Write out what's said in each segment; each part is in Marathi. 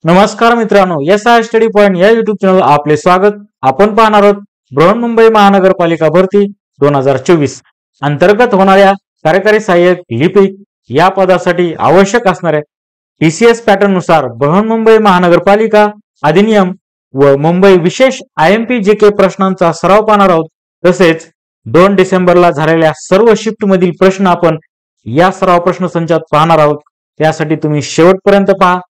नमस्कार मित्रांनो, एस आय स्टडी पॉइंट या युट्यूब चॅनल आपले स्वागत। आपण पाहणार आहोत बृहन्मुंबई महानगरपालिका भरती 2024 अंतर्गत होणाऱ्या कार्यकारी सहाय्यक लिपिक या पदासाठी आवश्यक असणाऱ्या टीसीएस पॅटर्न नुसार बृहन्मुंबई महानगरपालिका अधिनियम व मुंबई विशेष IMP GK प्रश्नांचा सराव पाहणार आहोत। तसेच 2 डिसेंबरला झालेल्या सर्व शिफ्ट मधील प्रश्न आपण या सराव प्रश्न संचात पाहणार आहोत। त्यासाठी तुम्ही शेवटपर्यंत पहा।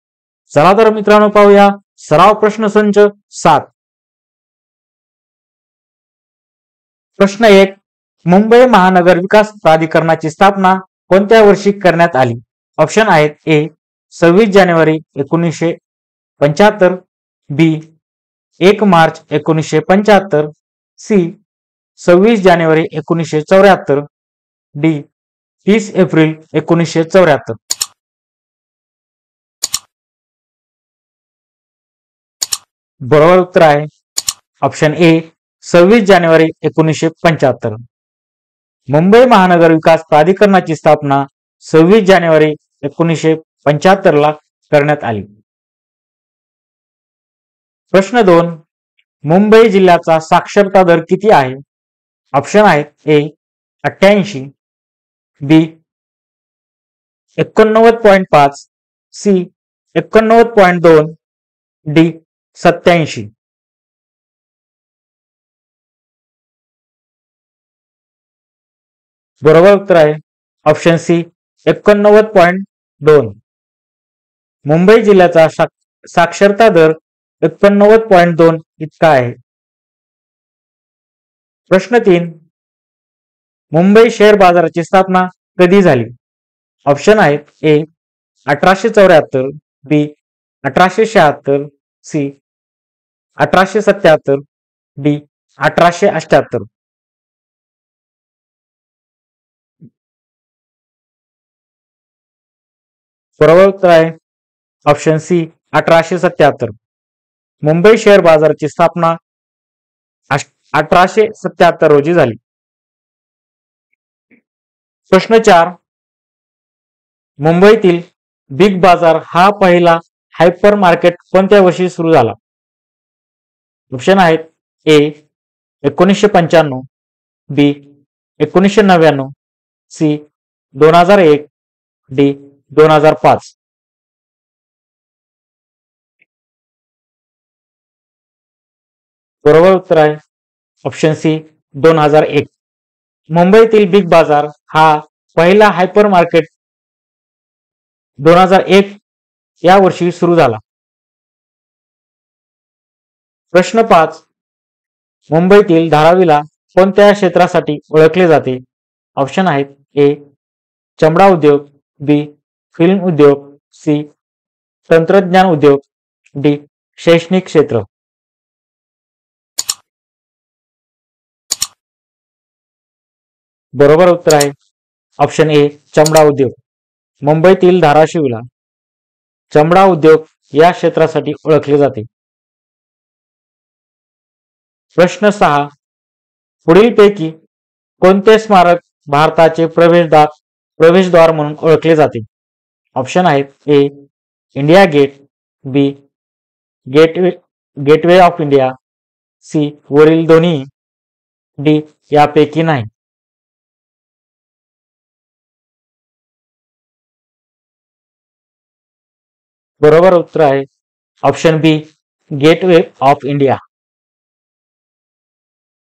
चला तर मित्रांनो पाहूया सराव प्रश्न संच 7। प्रश्न 1, मुंबई महानगर विकास प्राधिकरणाची स्थापना कोणत्या वर्षी करण्यात आली? ऑप्शन आहेत: ए 26 जानेवारी 1975, बी 1 मार्च 1975, सी 26 जानेवारी 1974, डी 30 एप्रिल 1974। बरोबर उत्तर आहे ऑप्शन ए 26 जानेवारी 1975। मुंबई महानगर विकास प्राधिकरणाची स्थापना 26 जानेवारी 1975 ला करण्यात आली। प्रश्न 2, मुंबई जिल्ह्याचा साक्षरता दर किती आहे? ऑप्शन आहेत: ए 88, बी 89.5, सी 89.2, डी 87। बरोबर उत्तर आहे ऑप्शन सी 89.2। मुंबई जिल्ह्याचा साक्षरता दर 89.2 इतका आहे। प्रश्न 3, मुंबई शेअर बाजाराची स्थापना कधी झाली? ऑप्शन आहेत: ए 1874, बी 1876, सी 1877, डी 1878। बरोबर उत्तर आहे ऑप्शन सी 1877। मुंबई शेअर बाजाराची स्थापना 1877 रोजी झाली। प्रश्न 4, मुंबईतील बिग बाजार हा पहिला हायपर मार्केट कोणत्या वर्षी सुरू झाला? ऑप्शन आहेत: ए 1995, बी 1999, सी 2001, डी 2005। बरोबर उत्तर आहे ऑप्शन सी 2001। मुंबईतील बिग बाजार हा पहिला हायपर मार्केट 2001 या वर्षी सुरू झाला। प्रश्न 5, मुंबईतील धारावीला कोणत्या क्षेत्रासाठी ओळखले जाते? ऑप्शन आहेत: ए चमडा उद्योग, बी फिल्म उद्योग, सी तंत्रज्ञान उद्योग, डी शैक्षणिक क्षेत्र। बरोबर उत्तर आहे ऑप्शन ए चमडा उद्योग। मुंबईतील धाराशिवला चमडा उद्योग या क्षेत्रासाठी ओळखले जाते। प्रश्न 6, पुढीलपैकी कोणते स्मारक भारताचे प्रवेशद्वार म्हणून ओळखले जाते? ऑप्शन आहेत: A India gate, B gateway of India, C वरील दोन्ही, डी यापैकी नाही। बरोबर उत्तर आहे option B gateway of India.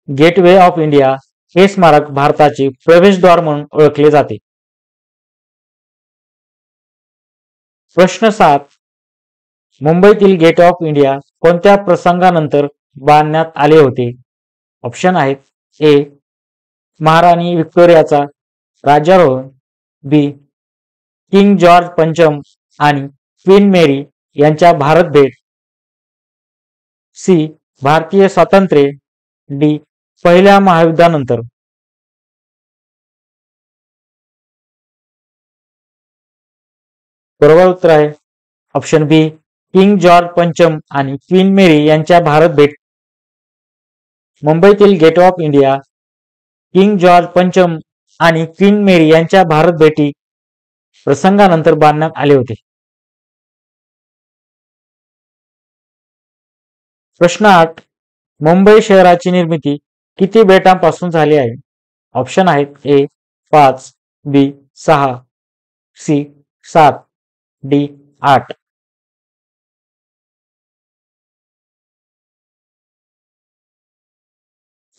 Gateway of India हे स्मारक भारताचे प्रवेशद्वार म्हणून ओळखले जाते। प्रश्न 7, मुंबईतील गेट ऑफ इंडिया कोणत्या प्रसंगानंतर बांधण्यात आले होते? ऑप्शन आहेत: ए महाराणी व्हिक्टोरियाचा राज्यारोहण, बी किंग जॉर्ज पंचम आणि क्वीन मेरी यांच्या भारत भेट, सी भारतीय स्वातंत्र्य, डी पहिल्या महायुद्धानंतर। बरोबर उत्तर आहे ऑप्शन बी किंग जॉर्ज पंचम आणि क्वीन मेरी यांच्या भारत भेट। मुंबईतील gate of India king George पंचम आणि क्वीन मेरी यांच्या भारत भेटी प्रसंगानंतर बांधण्यात आले होते। प्रश्न 8. मुंबई शहराची निर्मिती किती बेटांपासून झाली आहे? ऑप्शन आहेत ए 5, बी 6, सी 7, डी 8.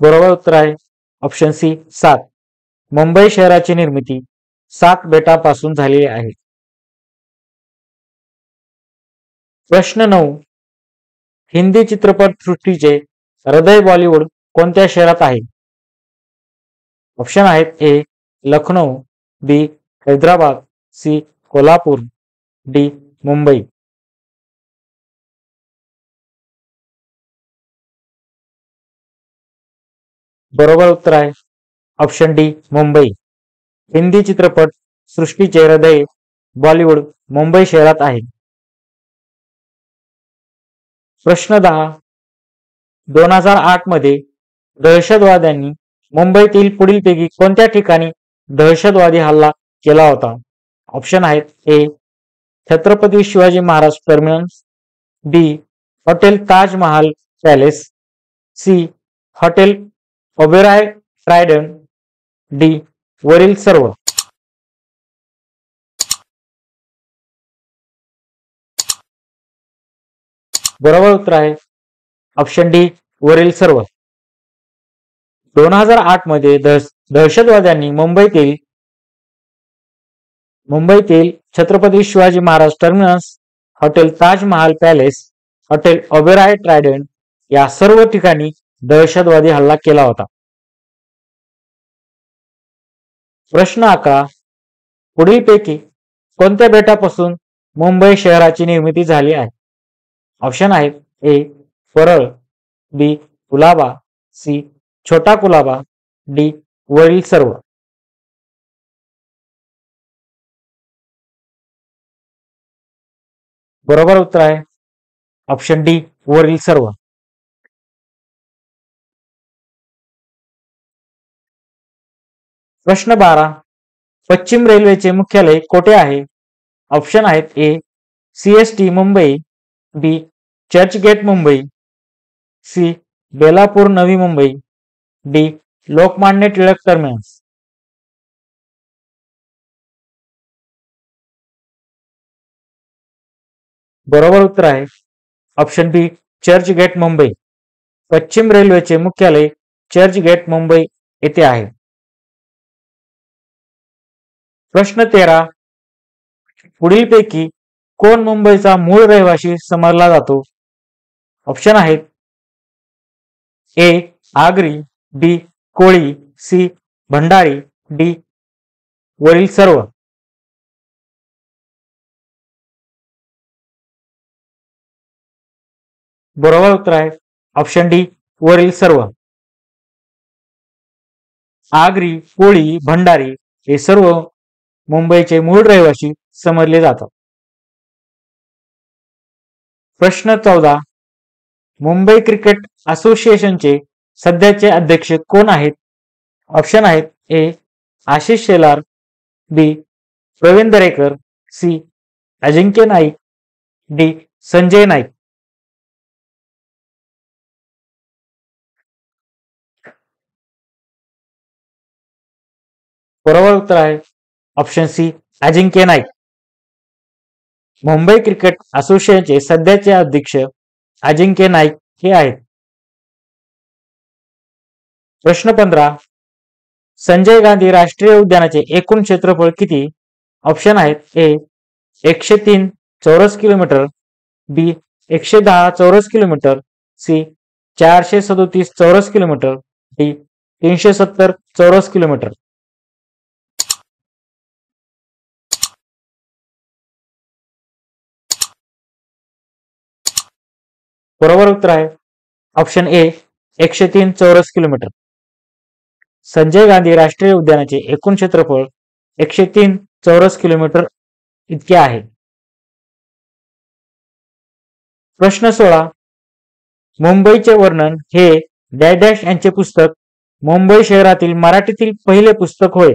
बरोबर उत्तर आहे ऑप्शन सी 7. मुंबई शहराची निर्मिती 7 बेटांपासून झालेली आहे. प्रश्न 9. हिंदी चित्रपट सृष्टीचे हृदय बॉलिवूड कोणत्या शहरात आहे? ऑप्शन आहेत ए लखनौ, बी हैदराबाद, सी कोल्हापूर, डी मुंबई. बरोबर उत्तर आहे ऑप्शन डी मुंबई. हिंदी चित्रपट सृष्टीचे हृदय बॉलिवूड मुंबई शहरात आहे. प्रश्न 10. 2008 मध्ये दहशतवाद्यांनी मुंबईतील पुढीलपैकी कोणत्या ठिकाणी दहशतवादी हल्ला केला होता? ऑप्शन आहेत A Chhatrapati Shivaji Maharaj terminus, B hotel Taj Mahal palace, C hotel Oberoi Trident, D वरील सर्व. बरोबर उत्तर आहे ऑप्शन डी वरील सर्व. 2008 मध्ये दहशतवाद्यांनी मुंबईतील Chhatrapati Shivaji Maharaj terminus, hotel Taj Mahal palace, hotel Oberoi Trident या सर्व ठिकाणी दहशतवादी हल्ला केला होता. प्रश्न 11. पुढीलपैकी कोणत्या बेटापासून मुंबई शहराची निर्मिती झाली आहे? ऑप्शन आहेत ए परळ, बी कुलाबा, सी छोटा कुलाबा, डी वरील सर्व. बरोबर उत्तर आहे ऑप्शन डी वरील सर्व. प्रश्न 12. पश्चिम रेल्वेचे मुख्यालय कोठे आहे? ऑप्शन आहेत ए सीएसटी मुंबई, बी Churchgate Mumbai, C Belapur Navi Mumbai, D Lokmanya Tilak terminus. बरोबर उत्तर आहे ऑप्शन बी चर्चगेट मुंबई. पश्चिम रेल्वेचे मुख्यालय चर्चगेट मुंबई येथे आहे. प्रश्न 13. पुढीलपैकी कोण मुंबईचा मूळ रहिवासी समजला जातो? ऑप्शन आहेत ए आगरी, बी कोळी, सी भंडारी, डी वरील सर्व. बरोबर उत्तर आहे ऑप्शन डी वरील सर्व. आगरी, कोळी, भंडारी हे सर्व मुंबईचे मूळ रहिवासी समजले जातात. प्रश्न 14. मुंबई क्रिकेट असोसिएशनचे सध्याचे अध्यक्ष कोण आहेत? ऑप्शन आहेत ए आशिष शेलार, बी प्रवीण दरेकर, सी अजिंक्य नाईक, डी संजय नाईक. बरोबर उत्तर आहे ऑप्शन सी अजिंक्य नाईक. मुंबई क्रिकेट असोसिएशनचे सध्याचे अध्यक्ष अजिंक्य नाईक हे आहेत. प्रश्न 15. संजय गांधी राष्ट्रीय उद्यानाचे एकूण क्षेत्रफळ किती? ऑप्शन आहेत ए 103 चौरस किलोमीटर, बी 110 चौरस किलोमीटर, सी 437 चौरस किलोमीटर, डी 370 चौरस किलोमीटर. बरोबर उत्तर आहे ऑप्शन ए 103 चौरस किलोमीटर. संजय गांधी राष्ट्रीय उद्यानाचे एकूण क्षेत्रफळ 103 चौरस किलोमीटर इतके आहे. प्रश्न 16. मुंबईचे वर्णन हे डॅश डॅश यांचे पुस्तक मुंबई शहरातील मराठीतील पहिले पुस्तक होय.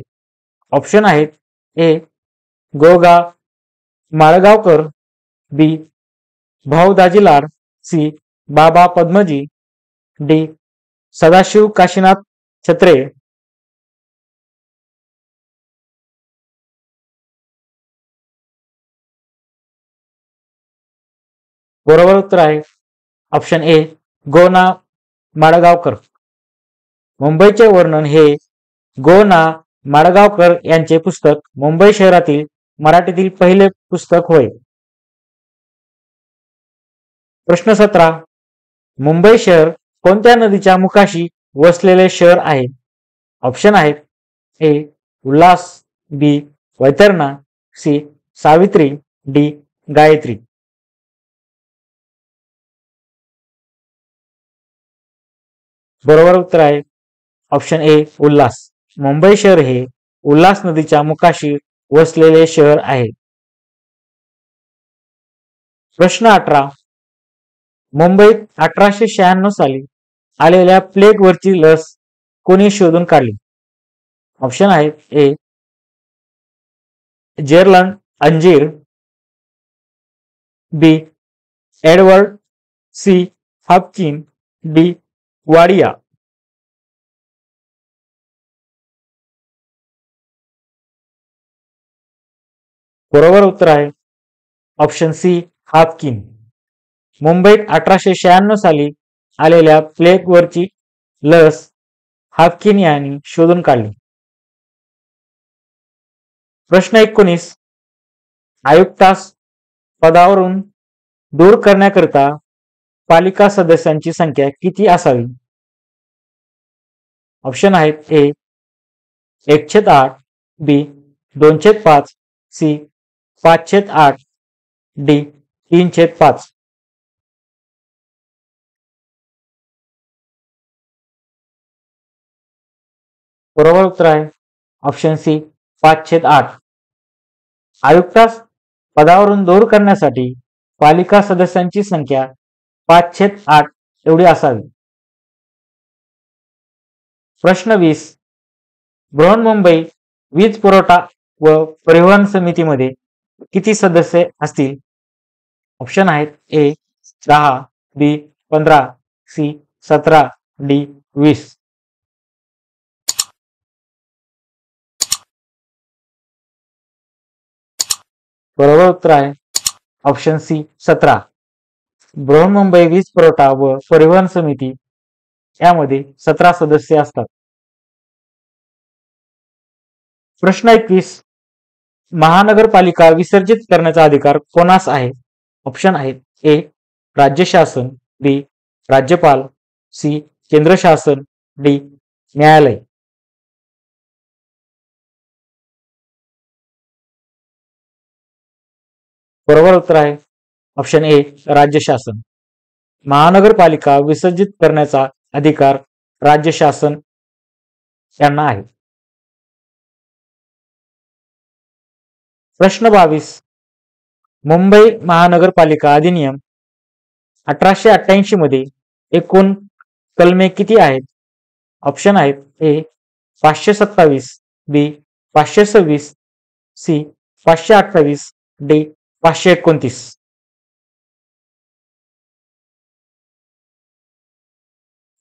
ऑप्शन आहेत ए गोगा माळगावकर, बी भाऊ दाजीलाड, सी बाबा पद्मजी, डी. सदाशिव काशीनाथ छत्रे, बरोबर उत्तर आहे ऑप्शन ए गो ना माडगावकर. मुंबईचे वर्णन हे गो ना माडगावकर यांचे पुस्तक मुंबई शहरातील मराठीतील पहिले पुस्तक होय. प्रश्न 17. मुंबई शहर कोणत्या नदीच्या मुखाशी वसलेले शहर आहे? ऑप्शन आहेत ए उल्हास, बी वैतरणा, सी सावित्री, डी गायत्री. बरोबर उत्तर आहे ऑप्शन ए उल्हास. मुंबई शहर हे उल्हास नदीच्या मुखाशी वसलेले शहर आहे. प्रश्न 18. मुंबईत 1896 साली आलेल्या प्लेग वरची लस कोणी शोधून काढली? ऑप्शन आहेत ए जेरलन अंजीर, B Edward C Haffkine, D Wadia. बरोबर उत्तर आहे ऑप्शन सी हाफकिन. मुंबईत 1896 साली आलेल्या प्लेग वरची लस हाफकिन यांनी शोधून काढली. प्रश्न 19. आयुक्तास पदावरून दूर करण्याकरिता पालिका सदस्यांची संख्या किती असावी? ऑप्शन आहेत ए 1/8, बी 2/5, सी 5/8, डी 3/5. बरोबर उत्तर आहे ऑप्शन सी 5/8. आयुक्तास पदावरून दूर करण्यासाठी पालिका सदस्यांची संख्या 5/8 एवढी असावी. प्रश्न 20. बृहन्मुंबई वीज पुरवठा व परिवहन समितीमध्ये किती सदस्य असतील? ऑप्शन आहेत ए 10, बी 15, सी 17, डी 20. बरोबर उत्तर आहे ऑप्शन सी 17. बृहन्मुंबई वीज पुरवठा व परिवहन समिती यामध्ये 17 सदस्य असतात. प्रश्न 21. महानगरपालिका विसर्जित करण्याचा अधिकार कोणास आहे? ऑप्शन आहेत ए राज्य शासन, बी राज्यपाल, सी केंद्र शासन, डी न्यायालय. बरोबर उत्तर आहे ऑप्शन ए राज्य शासन. महानगरपालिका विसर्जित करण्याचा अधिकार राज्य शासन यांना आहे. प्रश्न 22. मुंबई महानगरपालिका अधिनियम 1888 मध्ये एकूण कलमे किती आहेत? ऑप्शन आहेत ए 527, बी 526, सी 528, डी 529.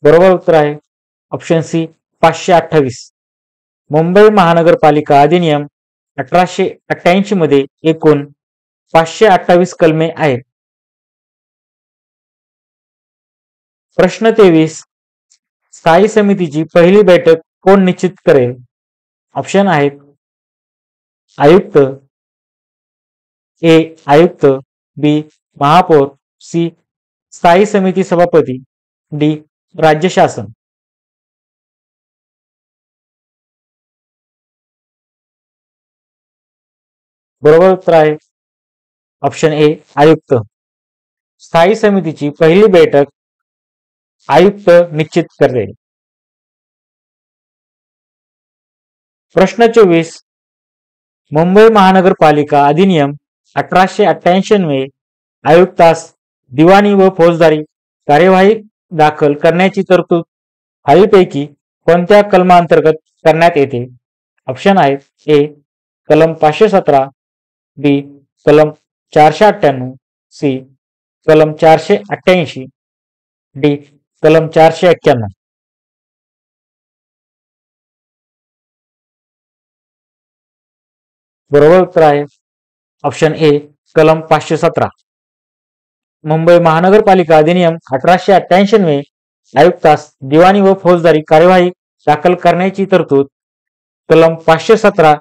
बरोबर उत्तर आहे ऑप्शन सी 528. मुंबई महानगरपालिका अधिनियम 1888 मध्ये एकूण 528 कलमे आहेत. प्रश्न 23. स्थायी समितीची पहिली बैठक कोण निश्चित करेल? ऑप्शन आहेत आयुक्त, ए आयुक्त, बी महापौर, सी स्थायी समिती सभापती, डी राज्य शासन. बरोबर उत्तर आहे ऑप्शन ए आयुक्त. स्थायी समितीची पहिली बैठक आयुक्त निश्चित करेल. प्रश्न 24. मुंबई महानगरपालिका अधिनियम 1888 मध्ये आयुक्तास दिवाणी व फौजदारी कार्यवाही दाखल करण्याची तरतूद खालीलपैकी कोणत्या कलमांतर्गत करण्यात येते? ऑप्शन आहेत ए कलम 517, बी कलम 498, सी कलम 488, डी कलम 491. बरोबर उत्तर आहे ऑप्शन ए कलम 517. मुंबई महानगरपालिका अधिनियम 1888 आयुक्तास दिवाणी व फौजदारी कार्यवाही दाखल करण्याची तरतूद कलम 517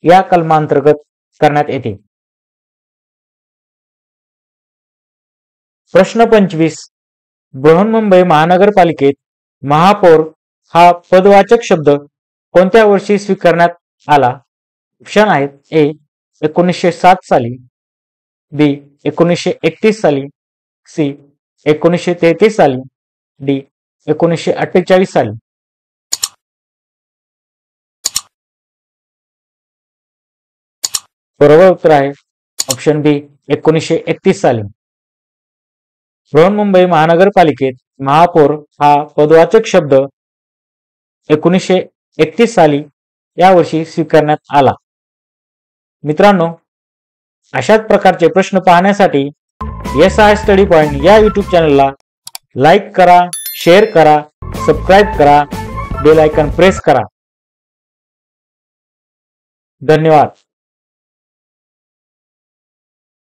या कलमांतर्गत करण्यात येते. प्रश्न 25. बृहन्मुंबई महानगरपालिकेत महापौर हा पदवाचक शब्द कोणत्या वर्षी स्वीकारण्यात आला? ऑप्शन आहेत ए 1907 साली, बी 1931 साली, सी 1933 साली, डी 1948 साली. बरोबर उत्तर आहे ऑप्शन बी 1931 साली. बृहन्मुंबई महानगरपालिकेत महापौर हा पदवाचक शब्द 1931 साली या वर्षी स्वीकारण्यात आला. मित्रांनो, अशाच प्रकारचे प्रश्न पाहण्यासाठी SI स्टडी पॉइंट या यूट्यूब चॅनलला लाईक करा, शेअर करा, सबस्क्राईब करा, बेल आयकॉन प्रेस करा. धन्यवाद.